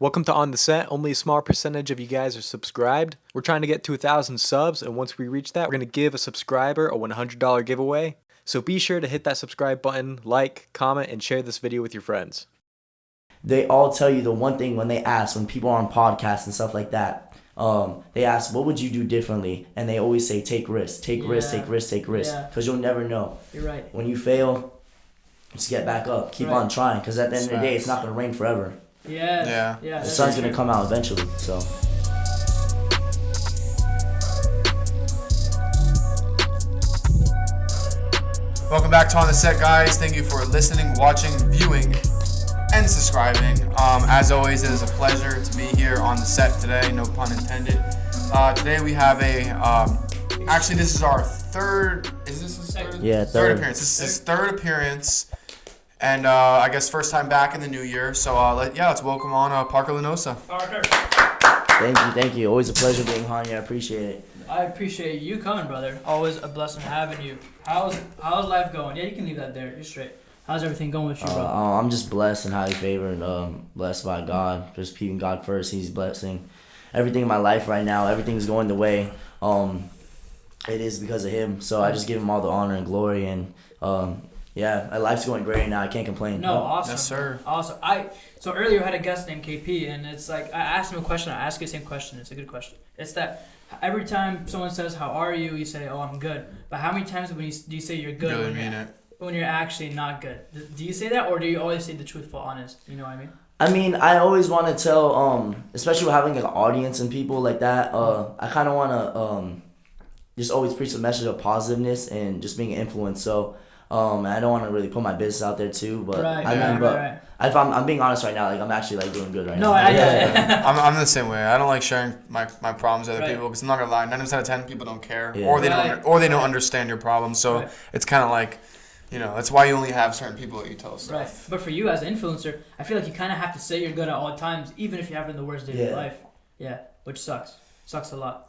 Welcome to On the Set. Only a small percentage of you guys are subscribed. We're trying to get to 1,000 subs, and once we reach that, we're going to give a subscriber a $100 giveaway. So be sure to hit that subscribe button, like, comment, and share this video with your friends. They all tell you the one thing when they ask, when people are on podcasts and stuff like that, they ask, what would you do differently? And they always say, take risks, take risks, take risks, take risks. Because you'll never know. You're right. When you fail, just get back up. Keep on trying. Because at the end of the day, it's not going to rain forever. Yeah. The sun's going to come out eventually. So. Welcome back to On the Set, guys. Thank you for listening, watching, viewing, and subscribing. As always, it is a pleasure to be here on the set today, no pun intended. Today we have actually this is our third, is this his third? Yeah, third appearance. This is his third appearance, and I guess first time back in the new year. So let's welcome on Peter Lanosa. Parker. Thank you. Always a pleasure being on here. I appreciate it. I appreciate you coming, brother. Always a blessing having you. How's life going? Yeah, you can leave that there. You're straight. How's everything going with you, bro? I'm just blessed and highly favored, blessed by God. Just keeping God first. He's blessing everything in my life right now. Everything's going the way it is because of Him. So I just give Him all the honor and glory. And life's going great now. I can't complain. No, awesome. Yes, sir. Awesome. So earlier I had a guest named KP, and it's like I asked him a question. I ask you the same question. It's a good question. It's that every time someone says, "How are you?" you say, "Oh, I'm good." But how many times do you say you're good Really mean it. when you're actually not good? Do you say that, or do you always say the truthful, honest? You know what I mean? I mean, I always want to tell, especially with having an audience and people like that, I kind of want to just always preach a message of positiveness and just being an influence. So, I don't want to really put my business out there too, but right. If I'm being honest right now, like I'm actually like doing good right now. I'm the same way. I don't like sharing my problems with other people because I'm not gonna lie. 9 out of 10 people don't care, or they don't understand your problems. So it's kind of like, that's why you only have certain people that you tell stuff. Right. But for you as an influencer, I feel like you kind of have to say you're good at all times, even if you're having the worst day of your life. Yeah, which sucks. Sucks a lot.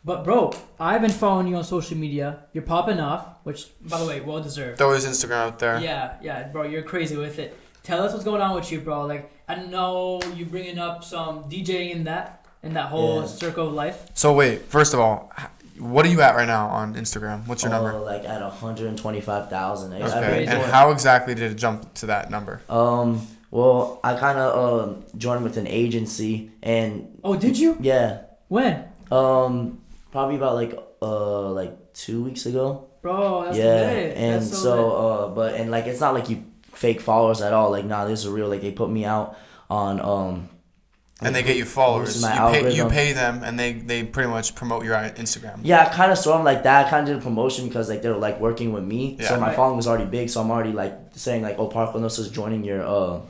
But bro, I've been following you on social media. You're popping off, which, by the way, well deserved. Throw his Instagram out there. Yeah, bro, you're crazy with it. Tell us what's going on with you, bro. Like, I know you bringing up some DJing in that whole circle of life. So wait, first of all, what are you at right now on Instagram? What's your number? Like at 125,000. Okay, and how exactly did it jump to that number? Well, I kind of joined with an agency and. Oh, did you? Yeah. When? Probably about like 2 weeks ago. Bro, that's lit. And that's so but it's not like you fake followers at all. Like, nah, this is real. Like, they put me out on and they get you followers. You pay them, and they pretty much promote your Instagram. Yeah, kind of sort of like that. I kind of did a promotion because like they're like working with me, so my following was already big. So I'm already like saying like, oh, Peter Lanosa is joining your.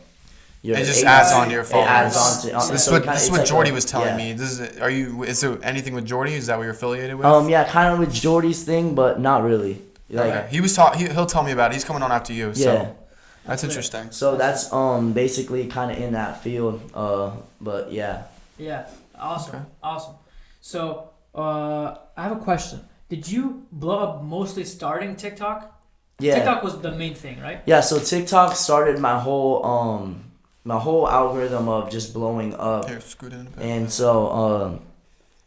It just adds on to your followers. It adds on to. This is what Jordy was telling me. Is there anything with Jordy? Is that what you're affiliated with? Yeah, kind of with Jordy's thing, but not really. Like, okay. He'll tell me about it. He's coming on after you. So. That's interesting. So that's basically kind of in that field, but yeah. Yeah, awesome, awesome. So I have a question. Did you blow up mostly starting TikTok? Yeah. TikTok was the main thing, right? Yeah. So TikTok started my whole algorithm of just blowing up. Here, scoot in a bit. And so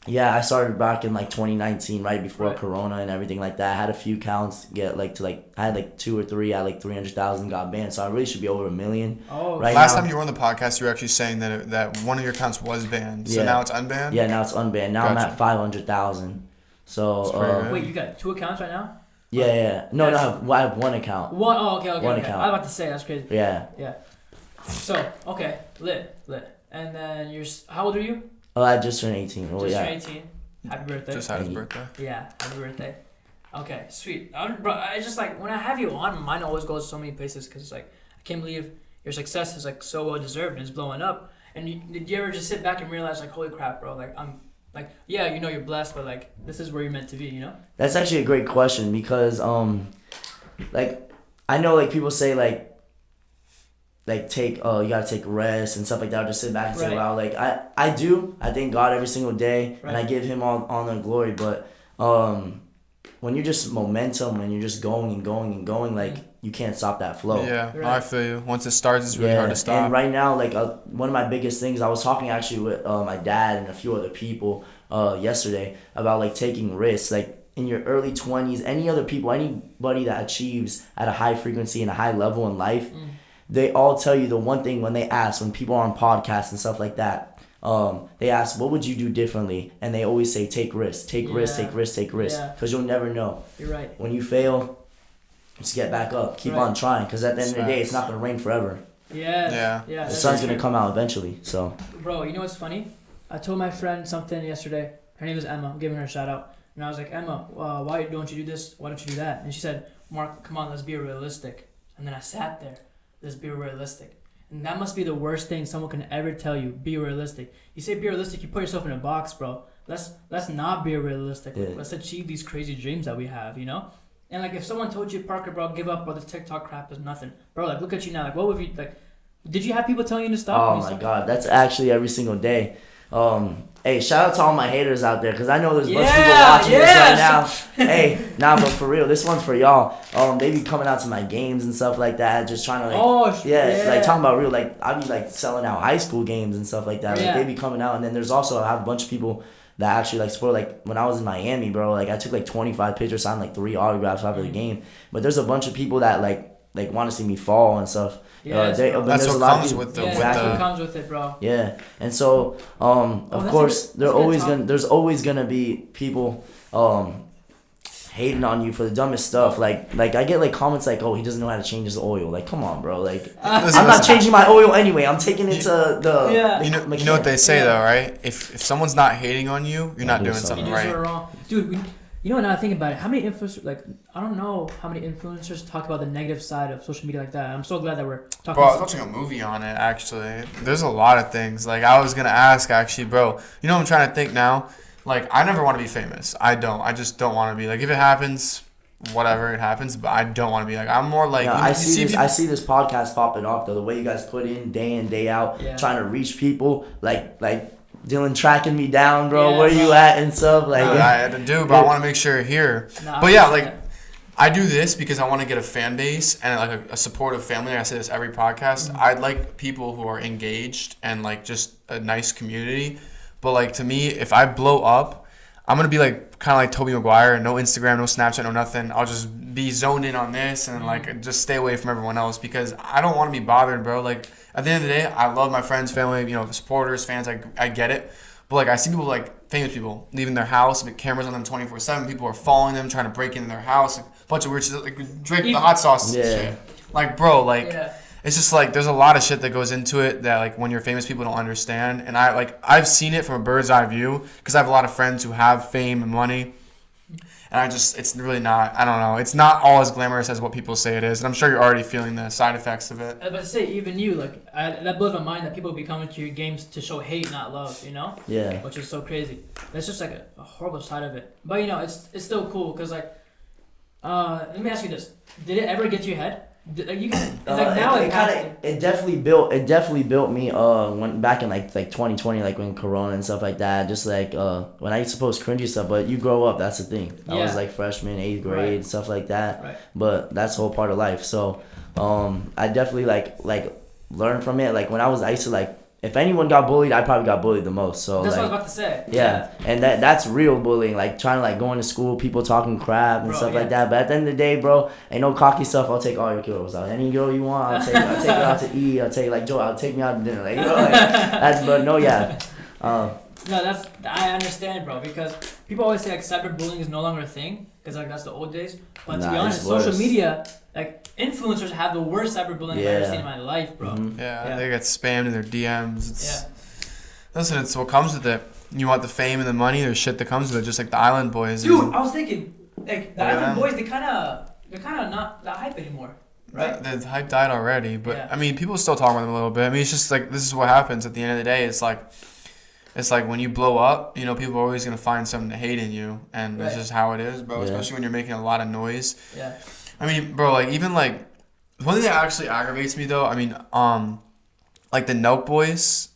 I started back in like 2019, right before Corona and everything like that. I had a few counts get I had like 2 or 3 at like 300,000 got banned, so I really should be over 1 million. Oh, right. Last time you were on the podcast, you were actually saying that one of your accounts was banned. So now it's unbanned. Yeah, now it's unbanned. Now I'm at 500,000. So wait, you got 2 accounts right now? Yeah. No, I have 1 account. One. Oh, okay. One account. I was about to say that's crazy. Yeah. So lit. And then how old are you? Oh, I just turned 18. Oh, just turned 18. Happy birthday. Just had his birthday. Yeah, happy birthday. Okay, sweet. Bro, I just like when I have you on, mine always goes so many places because it's like I can't believe your success is like so well deserved and it's blowing up. And did you ever just sit back and realize like, holy crap, bro? Like I'm like, yeah, you're blessed, but like this is where you're meant to be, you know? That's actually a great question because like I know like people say like take you gotta take rest and stuff like that, or just sit back and say, wow, like I do. I thank God every single day and I give Him all honor and glory. But when you're just momentum and you're just going and going and going, like you can't stop that flow. Yeah, Right. I feel you. Once it starts, it's really hard to stop. And right now, like one of my biggest things, I was talking actually with my dad and a few other people yesterday about like taking risks. Like in your early 20s, anybody that achieves at a high frequency and a high level in life, they all tell you the one thing when people are on podcasts and stuff like that, they ask, what would you do differently? And they always say, take risks, take risks, take risks, take risks. Yeah. Because you'll never know. You're right. When you fail, just get back up. Keep on trying. Because at the end of the day, it's not going to rain forever. Yes. Yeah. Yeah. The sun's going to come out eventually. So. Bro, you know what's funny? I told my friend something yesterday. Her name is Emma. I'm giving her a shout out. And I was like, Emma, why don't you do this? Why don't you do that? And she said, Mark, come on, let's be realistic. And then I sat there. Let's be realistic. And that must be the worst thing someone can ever tell you. Be realistic. You say be realistic, you put yourself in a box, bro. Let's not be realistic. Yeah. Let's achieve these crazy dreams that we have, you know? And like if someone told you, Parker, bro, give up, bro, this TikTok crap is nothing. Bro, like look at you now. Like what would you like did you have people telling you to stop? Oh my god, that's actually every single day. Hey, shout out to all my haters out there, because I know there's a bunch of people watching this right now. Hey, but for real, this one's for y'all. They be coming out to my games and stuff like that, just trying to like, like talking about real, like I be like selling out high school games and stuff like that. Like they be coming out, and then there's also I have a bunch of people that actually like support. Like when I was in Miami, bro, like I took like 25 pictures, signed like 3 autographs after the game. But there's a bunch of people that like want to see me fall and stuff. Yeah, that's what comes with the. That's what comes with it, bro. Yeah, and so of course there's always gonna be people hating on you for the dumbest stuff. Like I get like comments like, oh, he doesn't know how to change his oil. Like, come on, bro. Like I'm not changing my oil anyway. I'm taking it to the you know what they say though, right? If someone's not hating on you, you're not doing something right. Wrong. Dude, you know what, now I think about it, how many influencers, like, I don't know how many influencers talk about the negative side of social media like that. I'm so glad that we're talking Bro, I was watching a movie on it, actually. There's a lot of things. Like, I was going to ask, actually, bro. You know what I'm trying to think now? Like, I never want to be famous. I don't. I just don't want to be. Like, if it happens, whatever, it happens. But I don't want to be. Like, I'm more like... No, I see this podcast popping off, though. The way you guys put in day in, day out, trying to reach people. Like Dylan tracking me down, bro. Where you at and stuff. Like, I had to do, but I want to make sure you're here. But yeah, like, I do this because I want to get a fan base and like a supportive family. I say this every podcast. Mm-hmm. I'd like people who are engaged and like just a nice community. But like to me, if I blow up, I'm gonna be like kind of like Tobey Maguire. No Instagram, no Snapchat, no nothing. I'll just be zoned in on this and like just stay away from everyone else because I don't want to be bothered, bro. Like at the end of the day, I love my friends, family, supporters, fans. I get it. But like I see people like famous people leaving their house with cameras on them 24/7. People are following them, trying to break into their house. Like, a bunch of weird shit. Like drink the hot sauce. Yeah. Shit. Like bro, like it's just like there's a lot of shit that goes into it that like when you're famous, people don't understand. And I've seen it from a bird's eye view because I have a lot of friends who have fame and money. And it's really not, I don't know, it's not all as glamorous as what people say it is. And I'm sure you're already feeling the side effects of it. I was about to say, even you, like, that blows my mind that people be coming to your games to show hate, not love, you know? Yeah. Which is so crazy. That's just like a horrible side of it. But, it's still cool because, like, let me ask you this. Did it ever get to your head? It definitely built me when back in like 2020, like when Corona and stuff like that, just like when I used to post cringy stuff. But you grow up, that's the thing. I was like freshman, 8th grade, stuff like that. Right. But that's the whole part of life. So I definitely like learned from it. Like when I used to like, if anyone got bullied, I probably got bullied the most. So that's like, what I was about to say. Yeah, and that's real bullying. Like trying to like go into school, people talking crap and stuff like that. But at the end of the day, bro, ain't no cocky stuff. I'll take all your girls out. Any girl you want, I'll take her out to eat. I'll take like Joe. I'll take me out to dinner. Like that's but no, yeah. No, I understand, bro, because people always say like cyberbullying is no longer a thing because like that's the old days. But to be honest, social media, like influencers have the worst cyberbullying I've ever seen in my life, bro. Mm-hmm. Yeah, they get spammed in their DMs. Listen, it's what comes with it. You want the fame and the money, there's shit that comes with it, just like the Island Boys. Dude, I was thinking, like the Island Boys, they're kind of not that hype anymore. Right. The hype died already, but I mean, people still talk about them a little bit. I mean, it's just like this is what happens at the end of the day. It's like when you blow up, people are always gonna find something to hate in you, and that's just how it is, bro. Especially when you're making a lot of noise. Yeah. I mean, bro, like even like one thing that actually aggravates me though. I mean, like the Nelk Boys,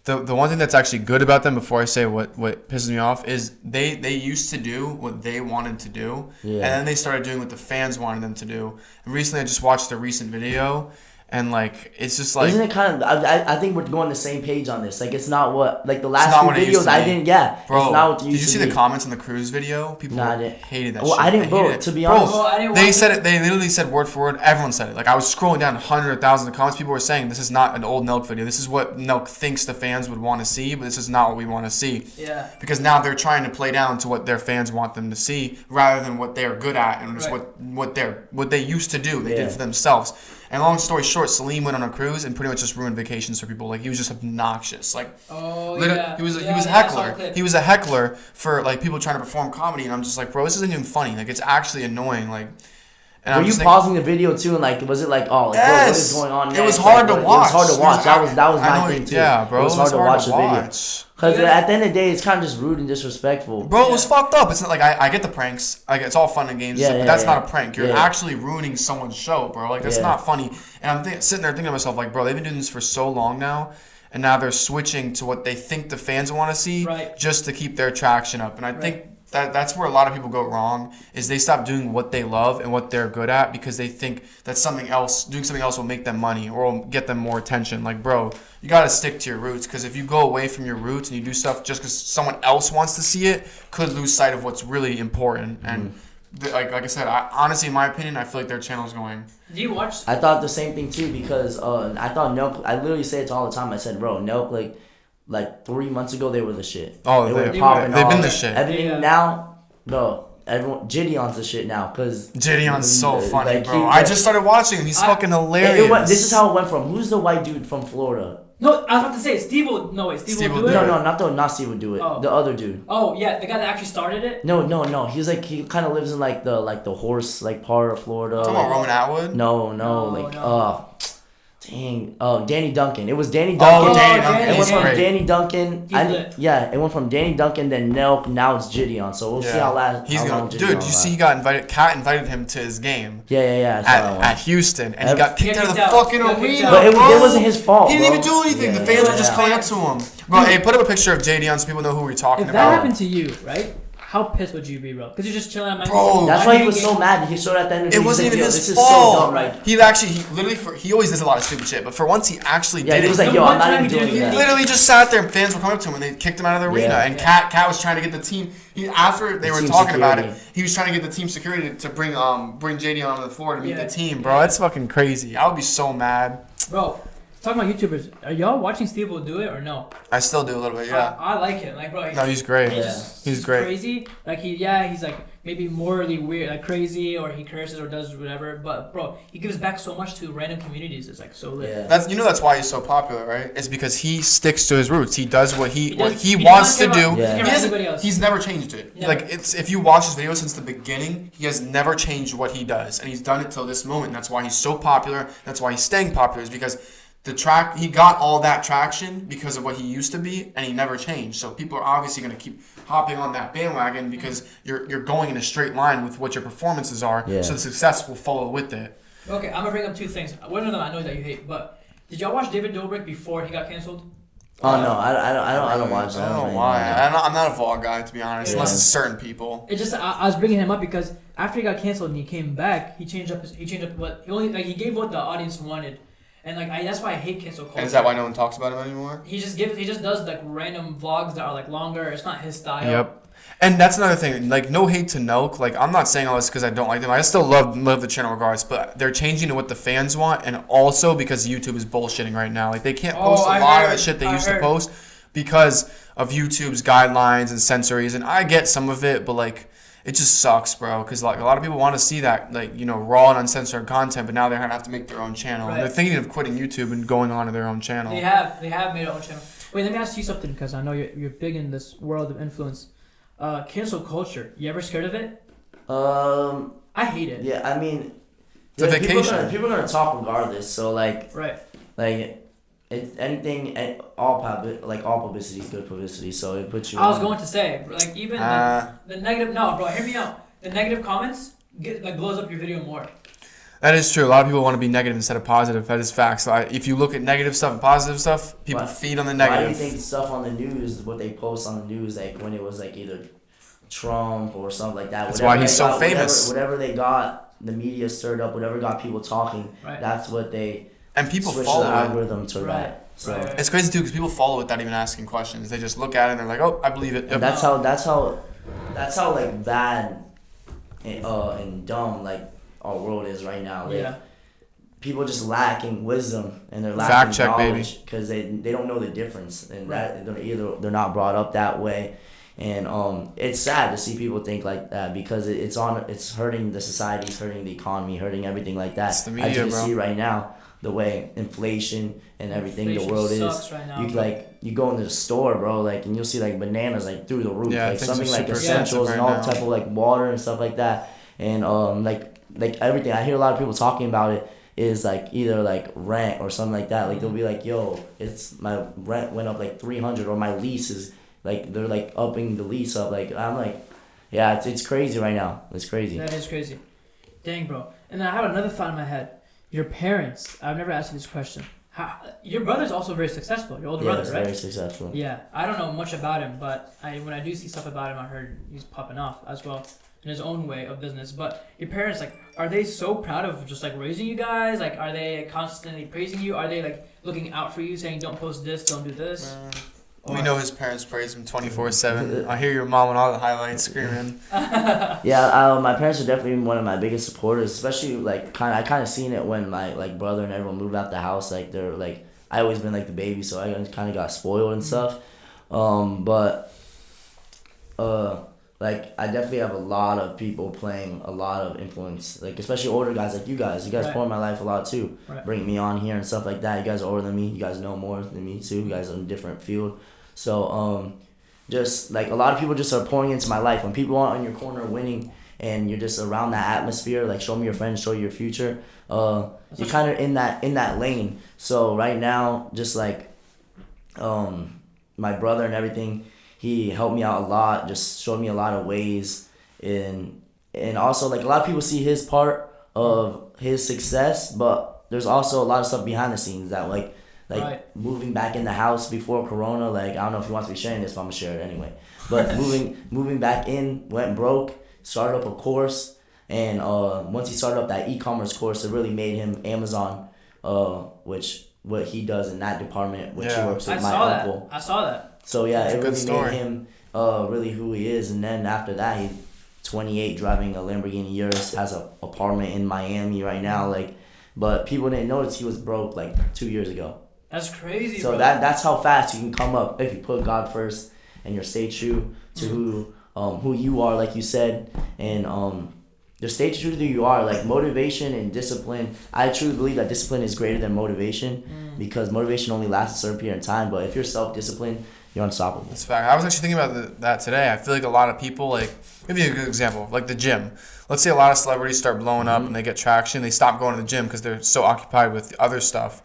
the one thing that's actually good about them, before I say what pisses me off, is they used to do what they wanted to do, and then they started doing what the fans wanted them to do. And recently, I just watched a recent video, and like it's just like, isn't it kind of? I think we're going the same page on this. Like it's not what like the last not few what it used videos to I be. didn't. Yeah, bro, it's not what it did you used see to the be. comments on the cruise video? People Nah, I didn't. hated that Well, shit. I didn't, They hated bro. it. To be Bro, honest, I didn't they watch said it. They literally said word for word. Everyone said it. Like I was scrolling down hundreds of thousands of comments. People were saying this is not an old Nelk video. This is what Nelk thinks the fans would want to see, but this is not what we want to see. Yeah. Because now they're trying to play down to what their fans want them to see, rather than what they're good at and just what they used to do. They did for themselves. And long story short, Salim went on a cruise and pretty much just ruined vacations for people. Like he was just obnoxious. Like he was a heckler. He was a heckler for like people trying to perform comedy, and I'm just like, bro, this isn't even funny. Like it's actually annoying. Like, and were I'm you just pausing the video too and like was it like bro, what is going on next? It was hard to watch. It was hard to watch. That was my thing too. Yeah, bro. It was hard to watch the video. Because at the end of the day, it's kind of just rude and disrespectful. Bro, it was fucked up. It's not like I get the pranks. It's all fun and games, but that's not a prank. You're actually ruining someone's show, bro. Like that's not funny. And I'm sitting there thinking to myself, like, bro, they've been doing this for so long now, and now they're switching to what they think the fans want to see, just to keep their traction up. And I think that's where a lot of people go wrong, is they stop doing what they love and what they're good at because they think that doing something else will make them money or will get them more attention. Like, bro, you got to stick to your roots, because if you go away from your roots and you do stuff just because someone else wants to see it, could lose sight of what's really important. And like I said, honestly, in my opinion, I feel like their channel's going. Do you watch? I thought the same thing too, because I thought Nelk, I literally say it all the time. I said, bro, Nelk, like 3 months ago, they were the shit. Oh, they were popping they've off. been the shit. Everything now, bro. Everyone, Gideon's the shit now, cause Gideon's so funny, like, bro. I just started watching him. He's fucking hilarious. This is how it went from who's the white dude from Florida? No, I was about to say Steve will do it. Not Steve would do it. Oh. The other dude. Oh yeah, the guy that actually started it. No. He kind of lives in like the horse part of Florida. Talking about Roman Atwood? No. Dang. Oh, Danny Duncan. It was Danny Duncan. Oh, Danny Duncan. It went from Great. Danny Duncan. It went from Danny Duncan, then Nelk. Now it's Gideon. So we'll see how long. Dude, you see, he got invited. Kat invited him to his game. Yeah. At Houston, and he got kicked out of the fucking arena. But it wasn't his fault. He didn't even do anything. The fans were just coming up to him. Bro, hey, put up a picture of JD so people know who we're talking If about. that happened to you, right? How pissed would you be, bro? Because you're just chilling at my Bro, that's why he was so mad. He showed at the end of the It wasn't even his this is fault. so dumb, right? He literally, he always does a lot of stupid shit, but for once he actually did he was it. like, yo, I'm not even doing He that. literally just sat there and fans were coming up to him and they kicked him out of the arena. And Kat was trying to get the team. After they were talking about it, he was trying to get the team security to bring JD onto the floor to meet the team, bro. That's fucking crazy. I would be so mad. Bro, talking about YouTubers, are y'all watching Steve will do it or no? I still do a little bit, yeah. I like him. Like, bro, No, he's great. He's great. Crazy. Like he's like maybe morally weird, like crazy, or he curses or does whatever. But bro, he gives back so much to random communities. It's like so lit. Yeah. That's why he's so popular, right? It's because he sticks to his roots. He does what he wants to do. He's never changed it. Never. Like if you watch his videos since the beginning, he has never changed what he does, and he's done it till this moment. That's why he's so popular. That's why he's staying popular. Is because he got all that traction because of what he used to be, and he never changed. So people are obviously going to keep hopping on that bandwagon because you're going in a straight line with what your performances are. Yeah. So the success will follow with it. Okay, I'm gonna bring up two things. One of them I know that you hate, but did y'all watch David Dobrik before he got canceled? Oh no, I don't watch that. I don't know why. I'm not a vlog guy, to be honest, unless it's certain people. It just I was bringing him up because after he got canceled and he came back, he changed up what he gave what the audience wanted. And that's why I hate cancel culture. And is that why no one talks about him anymore? He just does like random vlogs that are like longer. It's not his style. Yep. And that's another thing. Like, no hate to Nelk. Like, I'm not saying all this because I don't like them. I still love the channel regardless. But they're changing to what the fans want, and also because YouTube is bullshitting right now. Like, they can't post a lot of the shit they used to post because of YouTube's guidelines and censories. And I get some of it, but like, it just sucks, bro, because like a lot of people want to see that, like, you know, raw and uncensored content, but now they're gonna have to make their own channel. Right. They're thinking of quitting YouTube and going on to their own channel. They have made their own channel. Wait, let me ask you something because I know you're big in this world of influence. Cancel culture. You ever scared of it? I hate it. Yeah, I mean, it's a vacation. People are gonna talk regardless. So like, right. Like, it's anything. All publicity is good publicity. So it puts you. I was going to say, like, even the negative. No, bro, hear me out. The negative comments blows up your video more. That is true. A lot of people want to be negative instead of positive. That is facts. So if you look at negative stuff and positive stuff, people feed on the negative. Why do you think stuff on the news, what they post on the news, like when it was like either Trump or something like that? That's why he's so famous. Whatever they got, the media stirred up. Whatever got people talking, that's what they. And people switch follow the it. algorithm to that. So it's crazy too because people follow without even asking questions. They just look at it and they're like, "Oh, I believe it." Yep. And that's how like bad and dumb like our world is right now. Like, people just lacking wisdom and they're lacking Fact check, knowledge because they don't know the difference, and that they're not brought up that way. And it's sad to see people think like that because it's hurting the society, it's hurting the economy, hurting everything like that. It's the media, as you can bro. see right now, the way inflation and everything the world is. Right now, you go into the store, bro, like, and you'll see like bananas like through the roof, Yeah, like things something are like super essentials expensive and all right now. type of like water and stuff like that. And like everything, I hear a lot of people talking about it is like either like rent or something like that. Like they'll be like, yo, it's my rent went up like 300 or my lease is like they're like upping the lease up. Like I'm like, yeah, it's crazy right now. It's crazy. That is crazy. Dang, bro. And then I have another thought in my head. Your parents, I've never asked you this question. Your brother's also very successful. Your older brother, right? Very successful. Yeah, I don't know much about him, but when I do see stuff about him, I heard he's popping off as well in his own way of business. But your parents, like, are they so proud of just like raising you guys? Like, are they constantly praising you? Are they like looking out for you, saying don't post this, don't do this? We know his parents praise him 24/7. I hear your mom on all the highlights screaming. Yeah, my parents are definitely one of my biggest supporters, especially like I kind of seen it when my like brother and everyone moved out the house. Like they're like I always been like the baby, so I kind of got spoiled and stuff. Like I definitely have a lot of people playing a lot of influence, like especially older guys like you guys. You guys pour in my life a lot too, bring me on here and stuff like that. You guys are older than me. You guys know more than me too. You guys are in a different field. So just like a lot of people just are pouring into my life. When people aren't on your corner winning and you're just around that atmosphere, like show me your friends, show you your future. You're kind of in that lane. So right now, just like my brother and everything, he helped me out a lot. Just showed me a lot of ways, and also like a lot of people see his part of his success, but there's also a lot of stuff behind the scenes that like moving back in the house before Corona. Like I don't know if he wants to be sharing this, but I'm gonna share it anyway. But moving back in, went broke, started up a course, and once he started up that e-commerce course, it really made him Amazon, which what he does in that department, which he works with my uncle. I saw that. So yeah, That's it really story. made him really who he is. And then after that, he's 28, driving a Lamborghini Urus, has an apartment in Miami right now. Like, but people didn't notice he was broke like 2 years ago. That's crazy. So bro. that's how fast you can come up if you put God first and you stay true to who you are, like you said, and just stay true to who you are. Like motivation and discipline. I truly believe that discipline is greater than motivation because motivation only lasts a certain period of time. But if you're self-disciplined, you're unstoppable. That's a fact. I was actually thinking about that today. I feel like a lot of people, like, give you a good example, like the gym. Let's say a lot of celebrities start blowing up and they get traction. They stop going to the gym because they're so occupied with other stuff.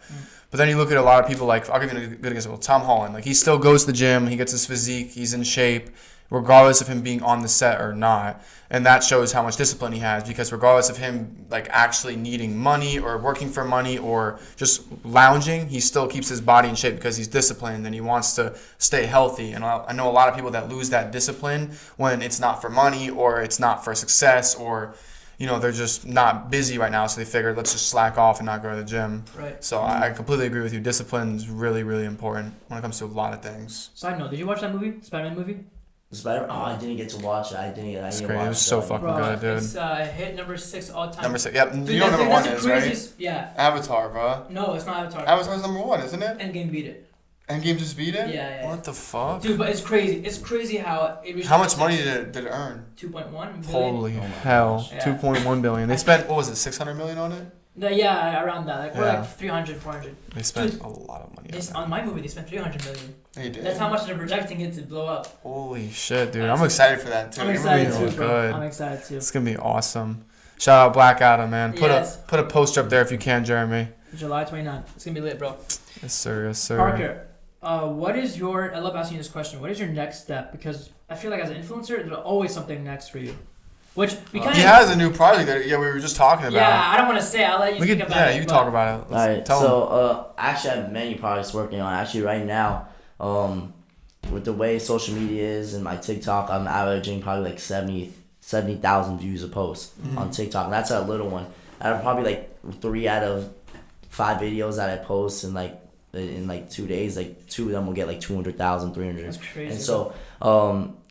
But then you look at a lot of people, like, I'll give you a good example. Tom Holland, like, he still goes to the gym. He gets his physique. He's in shape, regardless of him being on the set or not. And that shows how much discipline he has, because regardless of him like actually needing money or working for money or just lounging, he still keeps his body in shape because he's disciplined and he wants to stay healthy. And I know a lot of people that lose that discipline when it's not for money or it's not for success, or they're just not busy right now, so they figured let's just slack off and not go to the gym. Right. So I completely agree with you. Discipline is really, really important when it comes to a lot of things. Side note, did you watch that movie, Spider-Man movie? Spider-Man? Oh, I didn't get to watch it. I didn't watch it. It was so fucking good, dude. It's hit number 6 all time. Number 6. Yep. Dude, You know what number 1 is, right? Yeah. Avatar, bro. No, it's not Avatar. Avatar's number 1, isn't it? Endgame beat it. Endgame just beat it? Yeah. What the fuck? Dude, but it's crazy. It's crazy how it reached. How much money did it earn? 2.1 billion. Holy hell. Yeah. 2.1 billion. They spent, what was it, 600 million on it? Yeah, around that. Like, we're Yeah. like 300, 400. They spent Dude, a lot of money On my movie, they spent 300 million. They did. That's how much they're projecting it to blow up. Holy shit, dude. I'm excited for that, too. I'm It excited movie's too, bro. good. I'm excited too. It's going to be awesome. Shout out Black Adam, man. Yes. Put a poster up there if you can, Jeremy. July 29th. It's going to be lit, bro. Yes, sir. Yes, sir. Parker, what is your... I love asking you this question. What is your next step? Because I feel like as an influencer, there's always something next for you. Which we kind of. He has a new project that we were just talking about. Yeah, I don't want to say. I'll let you We think could, about it. you can but- talk about it. All right. Tell him. So actually, I have many projects working on. Actually, right now, with the way social media is and my TikTok, I'm averaging probably like 70,000 views a post on TikTok. And that's a little one. I have probably like 3 out of 5 videos that I post in like 2 days, like 2 of them will get like 200,000, 300. That's crazy. And so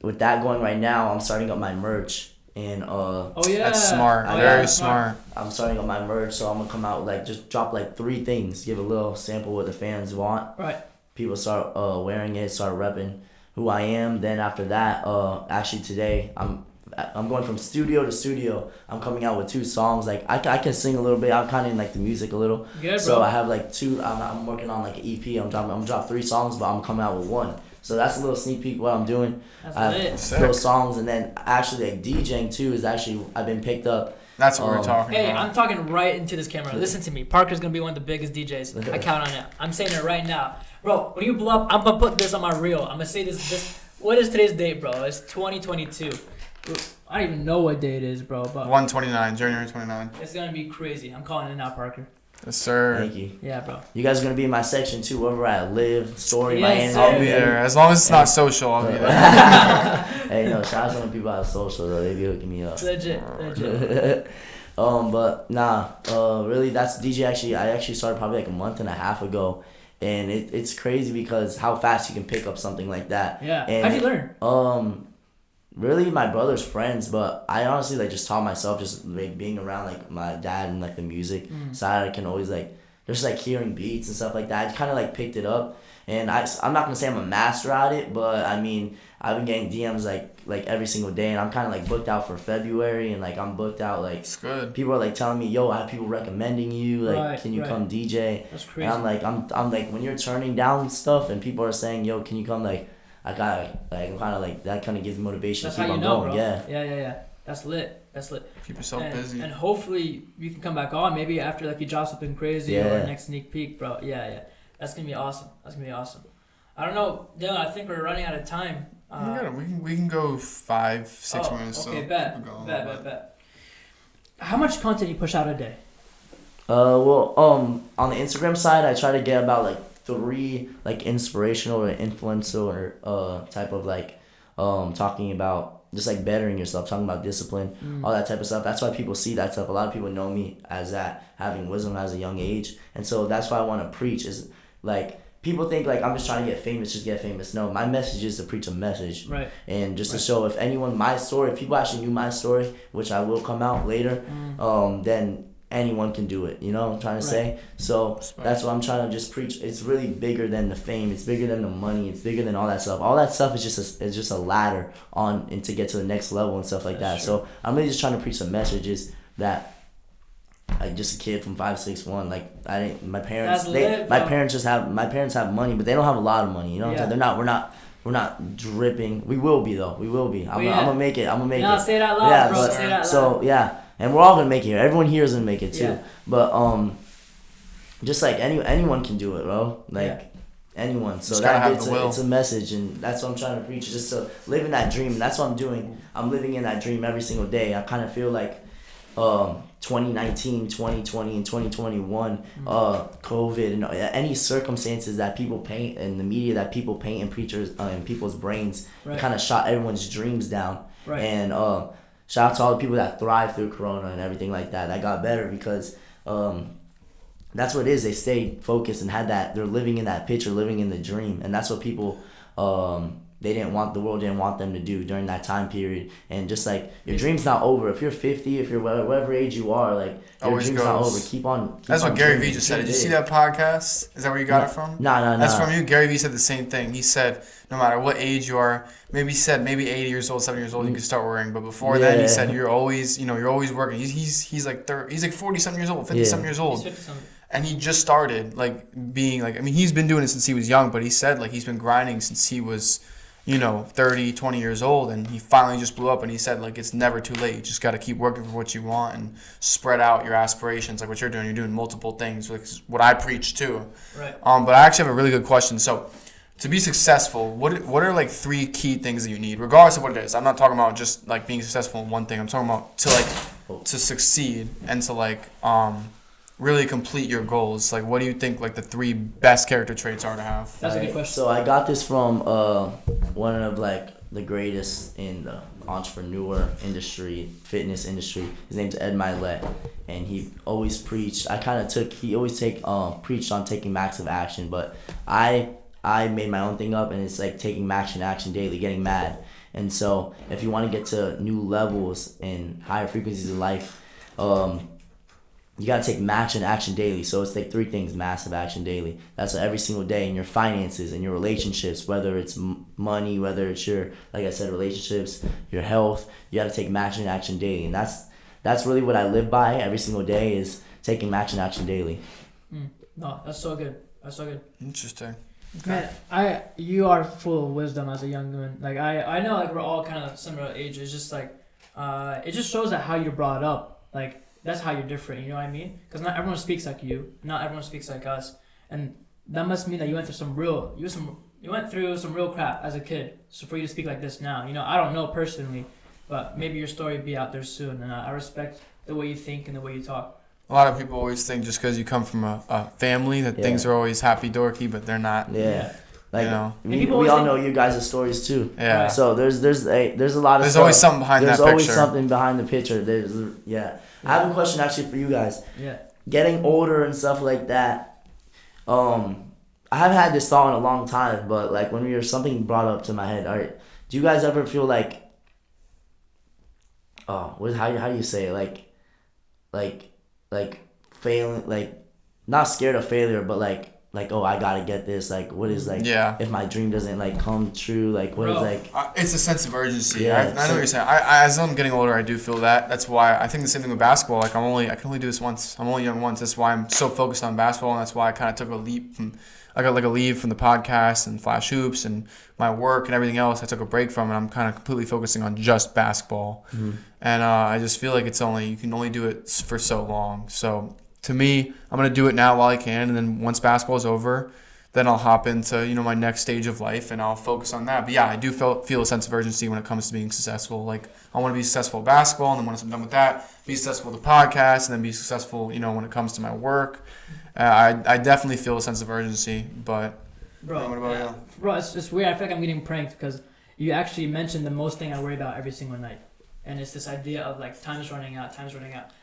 with that going right now, I'm starting up my merch. And Oh yeah. That's smart. I Very got- smart. I'm starting up my merch, so I'm gonna come out with like just drop like 3 things, give a little sample what the fans want. Right. People start wearing it, start repping who I am. Then after that, actually today I'm going from studio to studio. I'm coming out with 2 songs. Like I can sing a little bit. I'm kind of in like the music a little. Good, So bro. I have like 2. I'm working on like an EP. I'm gonna drop 3 songs, but I'm coming out with 1. So that's a little sneak peek of what I'm doing. That's I lit. have Sick. those songs, and then actually like DJing too is actually I've been picked up. That's what we're talking Hey, about. I'm talking right into this camera. Listen to me. Parker's gonna be one of the biggest DJs. I count on it. I'm saying it right now, bro. When you blow up, I'm gonna put this on my reel. I'm gonna say this. What is today's date, bro? It's 2022. I don't even know what day it is, bro. But 129, January 29. it's gonna be crazy. I'm calling it now, Parker. Yes, sir. Thank you. Yeah, bro. You guys are gonna be in my section too, wherever I live, story, Yes, Miami. sir. I'll be there. As long as it's not social, I'll be there. Hey, no, shout out to the people out of social though. They be hooking me up. Legit. But nah, really, that's DJ. Actually, I actually started probably like a month and a half ago, and it's crazy because how fast you can pick up something like that. Yeah. And, How'd you learn? Really, my brother's friends, but I honestly like just taught myself just like being around like my dad and like the music side. I can always like just like hearing beats and stuff like that. I kind of like picked it up, and I'm not gonna say I'm a master at it, but I mean I've been getting DMs like every single day, and I'm kind of like booked out for February, and like I'm booked out like It's good. people are like telling me, yo, I have people recommending you, like Right, can you right. come DJ? That's crazy. And I'm like when you're turning down stuff and people are saying, yo, can you come, like I gotta like I'm kind of like that kind of gives me motivation That's to keep how you on know, going. bro. Yeah. Yeah. That's lit. Keep yourself and, busy. And hopefully you can come back on maybe after like you drop something crazy or Yeah. next sneak peek, bro. Yeah. That's gonna be awesome. I don't know, Dylan. I think we're running out of time. we can go 5, 6 minutes. Okay, so bet. keep going. Bet. How much content you push out a day? Well, on the Instagram side, I try to get about like 3 like inspirational or influential or type of like talking about just like bettering yourself, talking about discipline, all that type of stuff. That's why people see that stuff. A lot of people know me as that, having wisdom as a young age, and so that's why I want to preach. Is like people think like I'm just trying to get famous. No, my message is to preach a message, Right. and just to show if anyone my story, if people actually knew my story, which I will come out later, then anyone can do it. You know what I'm trying to say? So that's what I'm trying to just preach. It's really bigger than the fame. It's bigger than the money. It's bigger than all that stuff. All that stuff is just a ladder on and to get to the next level and stuff like that. So I'm really just trying to preach some messages that. Like just a kid from 5'6", like I didn't. My parents, That's lit, my bro. parents have money, but they don't have a lot of money. You know what I'm Yeah. saying? We're not dripping. We will be though. We will be. I'm gonna make it. No, say it out loud, Yeah, bro. but- Say it out loud. So yeah, and we're all gonna make it here. Everyone here is gonna make it too. Yeah. But just like anyone can do it, bro. Like Yeah. anyone. So Just gotta that have it's the will. it's a message, and that's what I'm trying to preach. Just to live in that dream, and that's what I'm doing. I'm living in that dream every single day. I kind of feel like 2019, 2020, and 2021, COVID, and any circumstances that people paint in the media that people paint in preachers in people's brains, Right. kind of shot everyone's dreams down. Right. And shout out to all the people that thrived through Corona and everything like that. That got better because that's what it is. They stayed focused and had that. They're living in that picture, living in the dream, and that's what people. The world didn't want them to do during that time period. And just like your dream's not over. If you're 50, if you're whatever age you are, like your Always dream's not goes. over. Keep on. That's on what Gary dreaming. Vee just said. Did you Dream see big. that podcast? Is that where you got it from? No. That's from you. Gary Vee said the same thing. He said, no matter what age you are, maybe 80 years old, 70 years old, you can start worrying. But before then, he Yeah. said you're always working. He's like 40 something years old, 50 something years He's old, 50-something. and he just started like being like. I mean, he's been doing it since he was young, but he said like he's been grinding since he was, 30, 20 years old, and he finally just blew up. And he said like it's never too late. You just got to keep working for what you want and spread out your aspirations, like what you're doing. You're doing multiple things, which is what I preach too. Right. But I actually have a really good question. So, to be successful, what are like 3 key things that you need, regardless of what it is? I'm not talking about just like being successful in one thing. I'm talking about to succeed and to like really complete your goals. Like, what do you think like the 3 best character traits are to have? That's a good question. So I got this from one of like the greatest in the entrepreneur industry, fitness industry. His name's Ed Milet, and he always preached. He always preached on taking massive action, but I made my own thing up, and it's like taking action daily, getting mad. And so if you want to get to new levels and higher frequencies in life, you gotta take action daily. So it's like 3 things: massive action daily. That's every single day in your finances, in your relationships, whether it's money, whether it's your, like I said, relationships, your health. You gotta take action daily, and that's really what I live by every single day, is taking action daily. No, that's so good. That's so good. Interesting. Man, you are full of wisdom as a young man. Like I know, like we're all kind of similar age. It's just like, it just shows that how you're brought up. Like that's how you're different. You know what I mean? Because not everyone speaks like you. Not everyone speaks like us. And that must mean that you went through some real crap as a kid. So for you to speak like this now, you know, I don't know personally, but maybe your story will be out there soon. And I respect the way you think and the way you talk. A lot of people always think just because you come from a family that things are always happy-dorky, but they're not. Yeah. Like, you know, we all know you guys' stories too. Yeah. So there's a lot of There's stuff. always something behind that picture. There's always something behind the picture. I have a question actually for you guys. Yeah. Getting older and stuff like that. I haven't had this thought in a long time, but like when something brought up to my head. Do you guys ever feel like, how do you say it? Like failing, like not scared of failure, but like oh, I gotta get this. Like what is like if my dream doesn't like come true, like what is like it's a sense of urgency. Yeah, I know what you're saying. As I'm getting older, I do feel that. That's why I think the same thing with basketball. Like I can only do this once. I'm only young once. That's why I'm so focused on basketball, and that's why I kind of took a leap from. I got like a leave from the podcast and Flash Hoops and my work and everything else. I took a break from, and I'm kind of completely focusing on just basketball. Mm-hmm. And I just feel like you can only do it for so long. So to me, I'm gonna do it now while I can, and then once basketball is over, then I'll hop into my next stage of life and I'll focus on that. But yeah, I do feel a sense of urgency when it comes to being successful. Like I want to be successful at basketball, and then once I'm done with that, be successful with the podcast, and then be successful, when it comes to my work. I definitely feel a sense of urgency, but bro, what about you? Bro, it's weird. I feel like I'm getting pranked because you actually mentioned the most thing I worry about every single night, and it's this idea of like time's running out,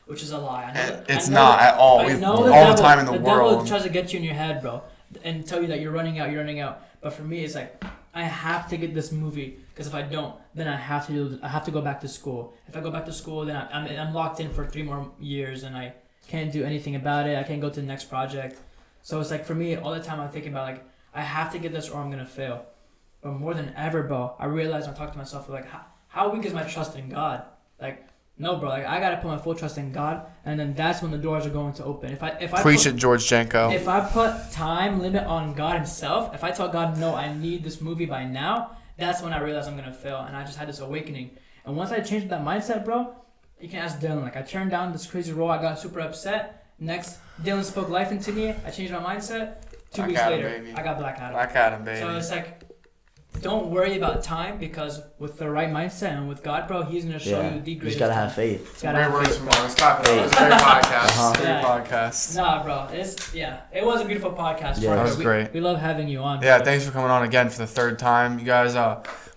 which is a lie. It's not at all. We've all the time in the world. The devil tries to get you in your head, bro, and tell you that you're running out. But for me, it's like I have to get this movie, because if I don't, then I have to go back to school. If I go back to school, then I'm locked in for 3 more years, and I can't do anything about it. I can't go to the next project. So it's like for me, all the time I'm thinking about like I have to get this or I'm gonna fail. But more than ever, bro, I realize I talk to myself like how weak is my trust in God? Like no, bro, like I gotta put my full trust in God, and then that's when the doors are going to open. If I preach it, George Janko. If I put time limit on God Himself, if I tell God no, I need this movie by now, that's when I realize I'm gonna fail. And I just had this awakening. And once I changed that mindset, bro, you can ask Dylan. Like I turned down this crazy role, I got super upset. Next, Dylan spoke life into me. I changed my mindset. 2 weeks later, baby. I got Black Adam. Black Adam, baby. So it's like, don't worry about time, because with the right mindset and with God, bro, He's gonna show you the greatest. You just gotta have faith. Great words from us. It's a great podcast. Great podcast. Nah, bro, it was a beautiful podcast. Yeah, that was great. We love having you on. Yeah, thanks for coming on again for the 3rd time. You guys,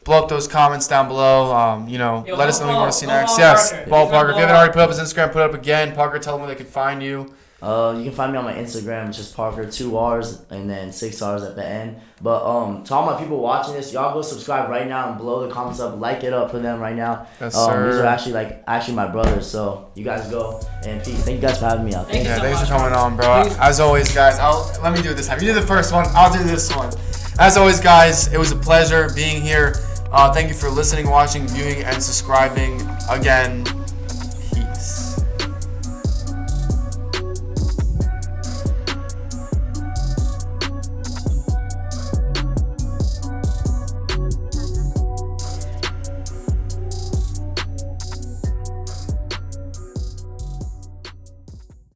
blow up those comments down below. Let us know what you want to see next. Yes, Ball Parker. If you haven't already put up his Instagram, put it up again. Parker, tell them where they can find you. You can find me on my Instagram, just Parker, 2 R's and then 6 R's at the end. But to all my people watching this, y'all go subscribe right now and blow the comments up, like it up for them right now. Yes, sir. These are actually my brothers, so you guys go and peace. Thank you guys for having me out. Thanks for coming on, bro. Please. As always, guys, let me do it this time. You do the first one, I'll do this one. As always, guys, it was a pleasure being here. Thank you for listening, watching, viewing, and subscribing. Again,